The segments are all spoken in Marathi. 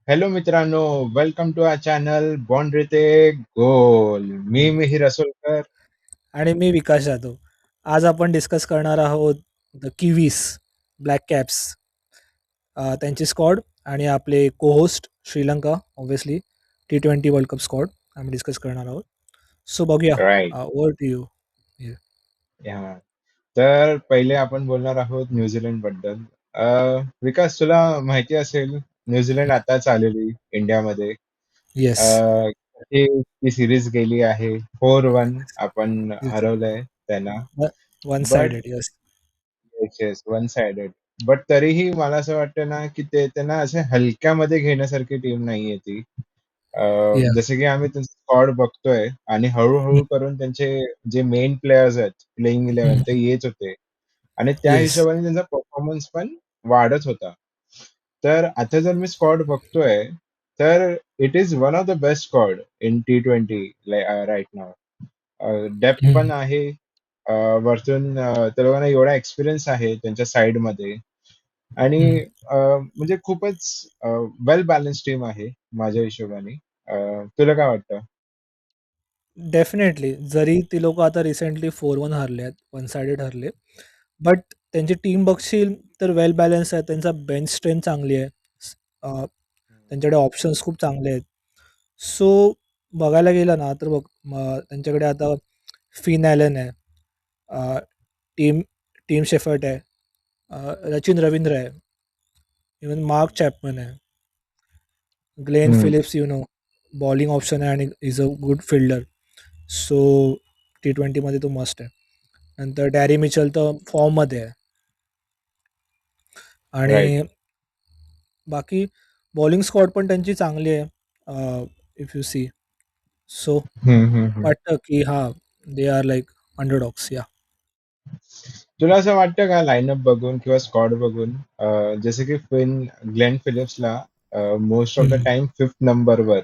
हॅलो मित्रांनो, वेलकम टू आवर चॅनल बॉन्ड रीते गोल. मी मिहिर असोलकर. आणि मी विकास जाधव. आज आपण डिस्कस करणार आहोत द किवीस, ब्लॅक कॅप्स, त्यांची स्क्वॉड आणि आपले को host Sri Lanka, obviously T20 World cup squad आम्ही डिस्कस करणार आहोत. सो बघूया, राईट. Over to you. हा. तर पहिले आपण बोलणार आहोत न्यूझीलंड बद्दल. विकास, तुला माहिती असेल न्यूझीलंड आताच आलेली इंडियामध्ये. येस. ती ती सिरीज गेली आहे 4-1. आपण हरवलंय त्यांना. One but sided. Yes. Yes yes, one sided. But तरीही मला असं वाटतं ना की ते त्यांना असे हलक्यामध्ये घेण्यासारखी टीम नाहीये ती. या. जसं की आम्ही त्यांचा स्क्वॉड बघतोय आणि हळू-हळू करून त्यांचे जे मेन प्लेयर्स आहेत, प्लेइंग 11 ते येत होते आणि त्या येस. हिशोबाने त्यांचा परफॉर्मन्स पण वाढत होता. तर आता जर मी स्क्वॉड बघतोय, तर it is one of the best squad in T20 right now. Depth पण आहे. अ, वरतून त्या लोकांना एवढा एक्सपिरियन्स आहे त्यांच्या साइडमध्ये आणि म्हणजे खूपच वेल बॅलन्स टीम आहे माझ्या हिशोबाने. तुला काय वाटतं? डेफिनेटली. जरी ती लोक आता रिसेंटली 4-1 हरले आहेत, वन साइडेड हरले, बट त्यांची टीम बघशील तर वेल बॅलन्स आहे. त्यांचा बेंच स्ट्रेंथ चांगली आहे. त्यांच्याकडे ऑप्शन्स खूप चांगले आहेत. सो बघायला गेलं ना तर बघ, त्यांच्याकडे आता फिन ॲलन आहे, अ, टीम टीम शेफर्ट आहे, सचिन रवींद्र आहे, इवन मार्क चॅपमन आहे, ग्लेन हं. फिलिप्स बॉलिंग ऑप्शन आहे आणि is a good fielder. So T20मध्ये तो मस्ट आहे. नंतर डॅरी मिचल तर फॉर्ममध्ये आहे. राइट. आणि बाकी बॉलिंग स्क्वॉड पण त्यांची चांगली आहे, इफ यू सी. सो हं, हं, हं. वाटतं की हां, दे आर लाइक अंडरडॉग्स. या. तुला असं वाटतं का लाईनअप बघून किंवा स्क्वॉड बघून जसं की ग्लेन फिलिप्सला most of the hmm. Time 5th नंबरवर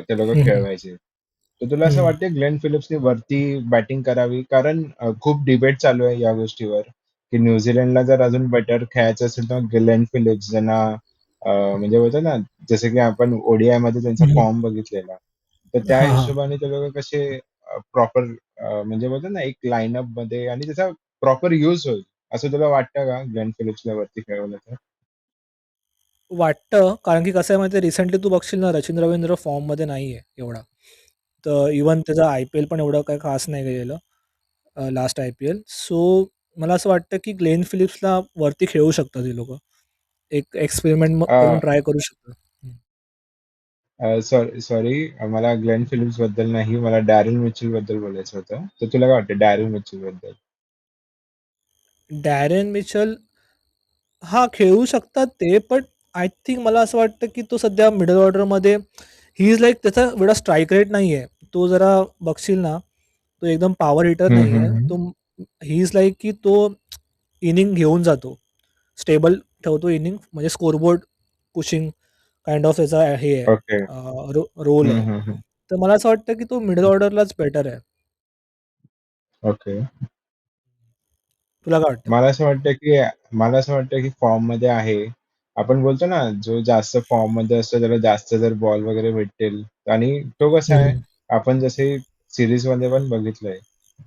ते लोकं हम्म. खेळवायचे. तर तुला असं हम्म. वाटतं ग्लेन फिलिप्सने वरती बॅटिंग करावी? कारण खूप डिबेट चालू आहे या गोष्टीवर, की न्यूझीलंडला जर अजून बेटर खेळायचं असेल तर ग्लेन फिलिप्स ज्यांना म्हणजे बोलतात ना, जसं की आपण ओडीआयमध्ये त्यांचा हम्म. फॉर्म बघितलेला. तर त्या हां, हां. हिशोबाने ते लोकं कसे प्रॉपर म्हणजे बोलतात ना, एक लाईनअपमध्ये आणि त्याचा प्रॉपर यूज होईल, असं तुला वाटतं का ग्लेन फिलिप्सला वरती खेळवलं तर? वाटतं, कारण की कसं आहे माहिती आहे, रिसेंटली तू बघशील ना, सचिन रवींद्र फॉर्ममध्ये नाही आहे एवढा. तर इवन त्याचा IPL पण एवढं काही खास नाही गेलेलं, लास्ट IPL. सो मला असं वाटतं की ग्लेन फिलिप्सला वरती खेळवू शकतात ही लोकं. एक एक्सपेरिमेंट करून ट्राय करू शकतात. सॉरी सॉरी, मला ग्लेन फिलिप्सबद्दल नाही, मला डॅरेल मिचेलबद्दल बोलायचं होतं. तर तुला काय वाटतं डॅरेल मिचेलबद्दल? डॅरेन मिचल हां, खेळू शकतात ते, पण आय थिंक मला असं वाटतं की तो सध्या मिडल ऑर्डरमध्ये ही इज लाइक, त्याचा एवढा स्ट्राईक रेट नाही आहे. तो जरा बघशील ना, तो एकदम पॉवर हिटर हं, नाही हं, आहे. हं. तो ही इज लाइक की तो इनिंग घेऊन जातो. स्टेबल ठेवतो इनिंग, म्हणजे स्कोरबोर्ड पुशिंग काइंड ऑफ त्याचा हे आहे, ओके. रोल हं, आहे. हं, हं. तर मला असं वाटतं की तो मिडल ऑर्डरलाच बेटर आहे. ओके. तुला काय वाटतं? मला असं वाटतं की मला असं वाटतं की फॉर्ममध्ये आहे. आपण बोलतो ना, जो जास्त फॉर्ममध्ये असतो त्याला जास्त जर बॉल वगैरे भेटतील आणि तो कसा आहे, हं, आपण जसे सीरीजमध्ये पण बघितलंय,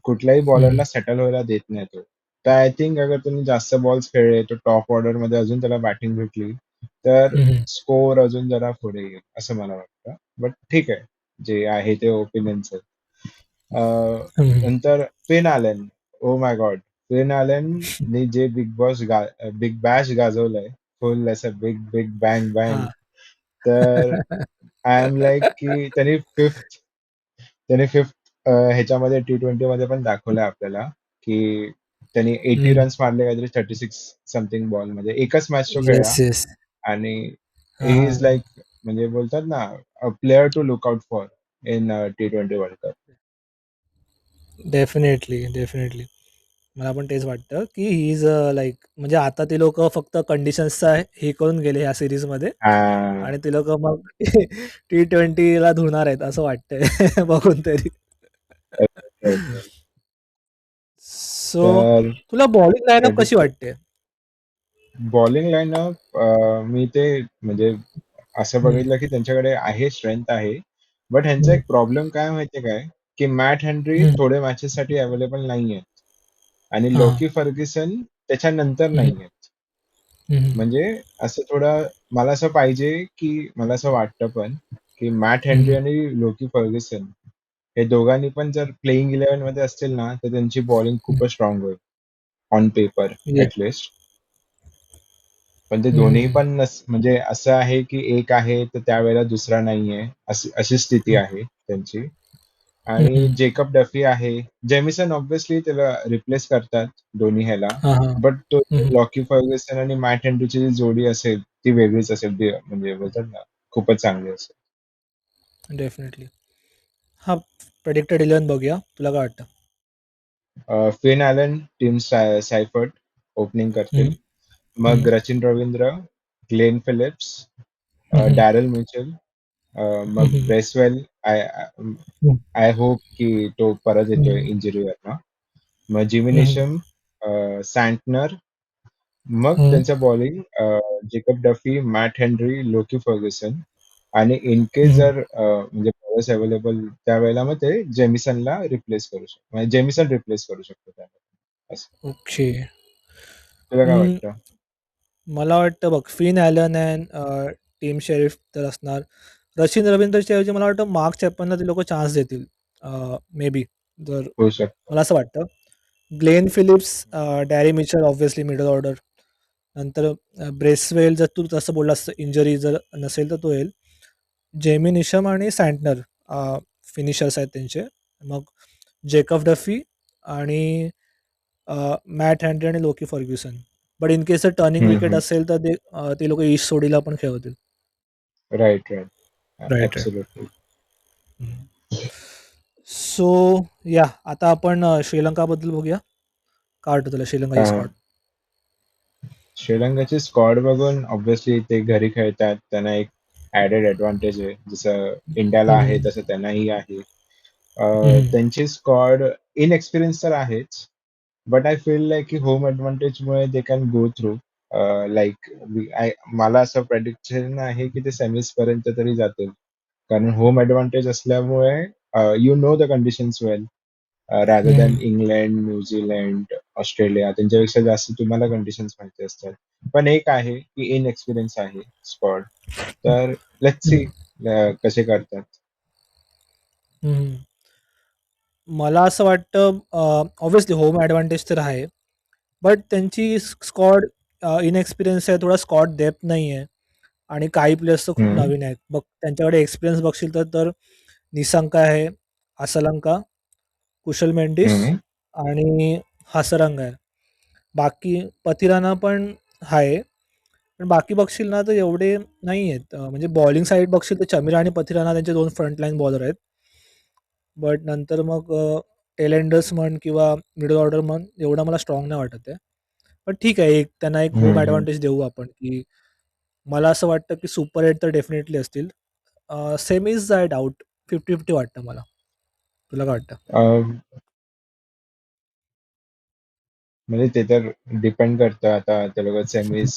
कुठल्याही हं, बॉलरला सेटल व्हायला देत नाही तो. तर आय थिंक अगर तुम्ही जास्त बॉल्स खेळले, तो टॉप ऑर्डरमध्ये अजून त्याला बॅटिंग भेटली, तर हं, स्कोर अजून जरा पुढे येईल, असं मला वाटतं. बट ठीक आहे, जे आहे ते ओपिनियन्स आहेत. अ, हं. नंतर Finn Allen. Oh my god! Finn ॲलनने जे बिग बॅश गाजवलंय, फुल असं बिग, बिग बँग, बँग. हां. तर आय एम लाइक की त्याने 5th ह्याच्यामध्ये T20मध्ये पण दाखवलंय आपल्याला, की त्यांनी 80 हं. रन्स मारले काहीतरी 36 समथिंग बॉलमध्ये. एकच मॅच तो येस, खेळला येस. आणि हां, ही इज हां. लाइक म्हणजे बोलतात ना, a player to look out for in T20 World Cup. Definitely, definitely. मला पण तेच वाटतं, की ही इज लाइक, म्हणजे आता ती लोकं फक्त कंडिशन्सचा हे करून गेले ह्या सीरीजमध्ये हां. आणि ती लोकं मग T20ला धुणार आहेत असं वाटतंय बघून तरी. सो तर तुला बॉलिंग लाईनअप कशी ट्वेंटी वाटते? बॉलिंग लाईनअप मी ते म्हणजे असं हं, बघितलं की त्यांच्याकडे आहे, स्ट्रेंथ आहे. बट ह्यांचा हं, एक प्रॉब्लेम काय माहितीये काय, की मॅट हेनरी हं. थोडे मॅचेससाठी अवेलेबल नाहीये आणि हां, हां. लोकी फर्ग्युसन त्याच्यानंतर हं, हं. नाहीये. हं, हं. म्हणजे असं थोडं मला असं पाहिजे, की मला असं वाटतं पण, की मॅट हं, हेनरी हं. आणि लोकी फर्ग्युसन हे दोघांनी पण जर प्लेइंग 11 मध्ये असतील ना, तर त्यांची बॉलिंग हं. खूपच स्ट्रॉंग होईल. On paper yes. At least. पण ते हं, दोन्ही हं. पण म्हणजे असं आहे, की एक आहे तर त्यावेळेला दुसरा नाहीये. अशी अशी स्थिती हं. आहे त्यांची. हं, आणि हं. जेकब डफी आहे. जेमिसन ऑब्व्हियसली त्याला रिप्लेस करतात दोन्ही ह्याला. हां, हां. बट तो हं, हं. लॉकी फर्ग्युसन आणि मॅट हेनरीची जी जोडी असेल, ती वेगळीच असेल. ती म्हणजे बोलतात ना, खूपच चांगली असेल. डेफिनिटली. हां, प्रेडिक्टेड 11 बघूया. तुला काय वाटतं? फिन ॲलन, टिम सायफर्ट ओपनिंग हं, करतील. हं. मग रचिन रवींद्र, ग्लेन फिलिप्स, हं, हं. डॅरेल मिचेल, हं, मग हं. ब्रेसवेल. आय हं, आय होप की तो परत येतोय हं. इंजुरीवरनं. मग जिमी हं, हं. नेशम, सँटनर, मग हं, त्यांचं bowling Jacob Duffy, Matt Henry, Lockie Ferguson आणि इन केस हं. जर म्हणजे बॉलर्स अवेलेबल त्यावेळेला मग ते जेमिसनला रिप्लेस करू शकतो. म्हणजे जेमिसन रिप्लेस करू शकतो त्याला. असं. ओके. तुला काय हं, वाटतं? मला वाटतं बघ Finn Allen and Tim Seifert तर असणार. रचिन रवींद्रच्या ऐवजी मला वाटतं मार्क चॅपमनला ते लोकं चान्स देतील. मे बी जर होऊ शकतं. मला असं वाटतं. Glenn Phillips, dairy Mitchell obviously middle order. नंतर ब्रेसवेल जर तू तसं बोललास इंजरी जर नसेल तर तो येईल. जेमी निशम आणि सँटनर फिनिशर्स आहेत त्यांचे. मग जेकब डफी आणि मॅट हॅन्ड्री आणि लोकी फर्ग्युसन. बट इन केस जर टर्निंग हं, विकेट हं. असेल तर ते लोकं ईश सोडीला पण खेळवतील. Right, right. Right, right. Absolutely. So या आता आपण श्रीलंकाबद्दल बघूया. काय वाटतं तुला श्रीलंकाची स्क्वॉड? श्रीलंकाची स्क्वॉड बघून ऑब्व्हियसली ते घरी खेळतात. त्यांना एक ॲडेड एडवांटेज आहे. जसं इंडियाला आहे हं, तसं त्यांनाही आहे. हं, त्यांची स्क्वॉड इनएक्सपिरियन्स तर आहेच. बट आय फील लाइक की होम एडवांटेजमुळे they can go through. Like मला असं प्रेडिक्शन आहे की ते सेमीजपर्यंत तरी जातील. कारण होम एडवांटेज असल्यामुळे you know the conditions well. Rather than हं, इंग्लंड, न्यूझीलंड, ऑस्ट्रेलिया त्यांच्यापेक्षा जास्त तुम्हाला कंडिशन्स माहिती असतात. पण एक आहे की इनएक्सपिरियन्स आहे स्क्वॉड. तर लेट्स सी हं, कसे करतात. हं. मला असं वाटतं ऑब्व्हियसली होम एडवांटेज तर आहे. बट त्यांची स्क्वॉड इनएक्सपिरियन्स आहे. थोडा स्क्वॉड डेप्थ नाही आहे आणि काही प्लेयर्स तर खूप हं, नवीन आहेत. बघ त्यांच्याकडे एक्सपिरियन्स बघशील तर निसंका आहे, असलंका, कुशल मेंडिस हं, आणि हासरंगा आहे. बाकी पथिराना पण आहे. पण बाकी बघशील ना तर एवढे नाही आहेत. म्हणजे बॉलिंग साइड बघशील तर चमीरा आणि पथिराना त्यांचे 2 फ्रंटलाईन बॉलर आहेत. बट नंतर मग टेल एंडर्स म्हण किंवा मिडल ऑर्डर म्हण एवढं मला स्ट्राँग नाही वाटत आहे. पण ठीक आहे त्यांना एक होम हं, हं. एडवांटेज देऊ आपण, की मला असं वाटतं की सुपर 8 तर डेफिनेटली असतील. सेमीज आय डाउट 50-50 वाटतं मला. तुला काय वाटतं? अ, म्हणजे ते तर डिपेंड करतं आता ते लोकं सेमीज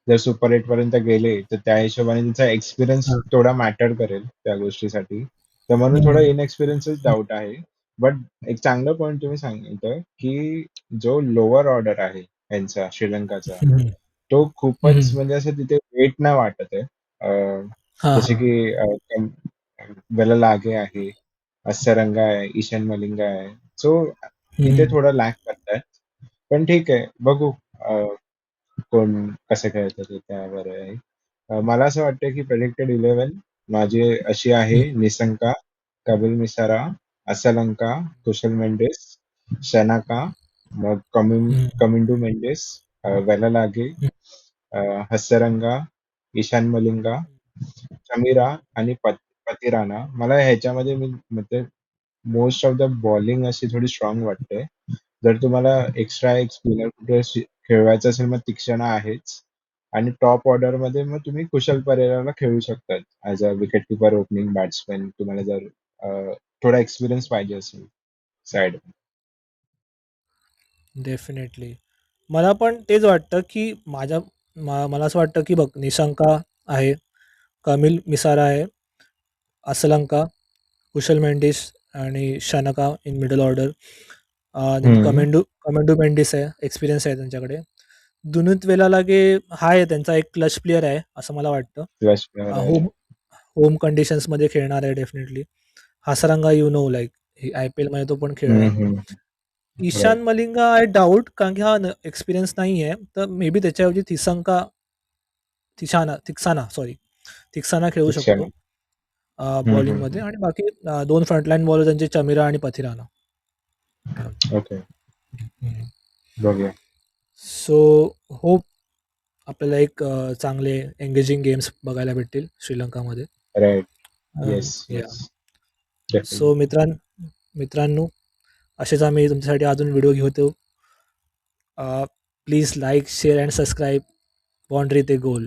जर सुपर 8 पर्यंत गेले, तर त्या हिशोबाने त्यांचा एक्सपिरियन्स हां. थोडा मॅटर करेल त्या गोष्टीसाठी. तर म्हणून थोडा हं, इनएक्सपिरियन्सच हं, डाउट आहे. बट एक चांगलं पॉइंट तुम्ही सांगितलं, की जो लोवर ऑर्डर आहे यांचा श्रीलंकाचा, हं, तो हं, खूपच हं. म्हणजे असं तिथे वेट नाही वाटत आहे. हां, जसे हां. की वेलालागे आहे, असरंगा आहे, ईशान मलिंगा आहे. सो तिथे हं, थोडं लॅक करतायत. पण ठीक आहे, बघू कोण कसं खेळतं ते त्यावर आहे. मला असं वाटतं की प्रेडिक्टेड 11 माझी अशी आहे: हं, निसंका, कपिल मिश्रा, असलंका, कुशल मेंडिस, शनाका, मग हं, कमिंडू मेंडिस, वेलालागे, हं, हसरंगा, ईशान मलिंगा, समीरा आणि पतिराणा. मला ह्याच्यामध्ये मी म्हणजे मोस्ट ऑफ द बॉलिंग अशी थोडी स्ट्राँग वाटते. जर तुम्हाला एक्स्ट्रा एक स्पिनर कुठे खेळवायचं असेल मग तीक्ष्णा आहेच. आणि टॉप ऑर्डरमध्ये मग तुम्ही कुशल परेराला खेळू शकतात as a wicket keeper opening batsman तुम्हाला जर थोडा एक्सपिरियन्स पाहिजे असेल साइड. डेफिनेटली. मला पण तेच वाटतं, की मला असं वाटतं, की बघ निशंका आहे. कमिल मिसारा आहे, असलंका, कुशल मेंडिस आणि शनका इन मिडल ऑर्डर. नंतर हम्म. कमेंडू मेंडिस आहे, एक्सपिरियन्स आहे त्यांच्याकडे. दुनुत वेलालागे हा आहे त्यांचा एक क्लच प्लेयर आहे असं मला वाटतं. क्लच प्लेअर आहे. होम होम कंडिशन्समध्ये खेळणार आहे definitely. Hasaranga you know like I P एलमध्ये तो पण खेळलाय. हम्म. Ishan right. Malinga I doubt कारण की हा एक्सपिरियन्स नाही आहे, तर मे बी त्याच्याऐवजी थिक्साना खेळू शकतो शिक्षण. बॉलिंगमध्ये. आणि बाकी दोन फ्रंटलाईन बॉलर त्यांचे चमिरा आणि पथिराना. ओके. बघूया. सो होप आपल्याला एक चांगले एंगेजिंग गेम्स बघायला भेटतील श्रीलंकामध्ये. राईट. येस, या येस. So definitely. मित्रांनो, असेच आम्ही तुमच्यासाठी अजून व्हिडिओ घेतो. Please like, share and subscribe. Boundary ते गोल.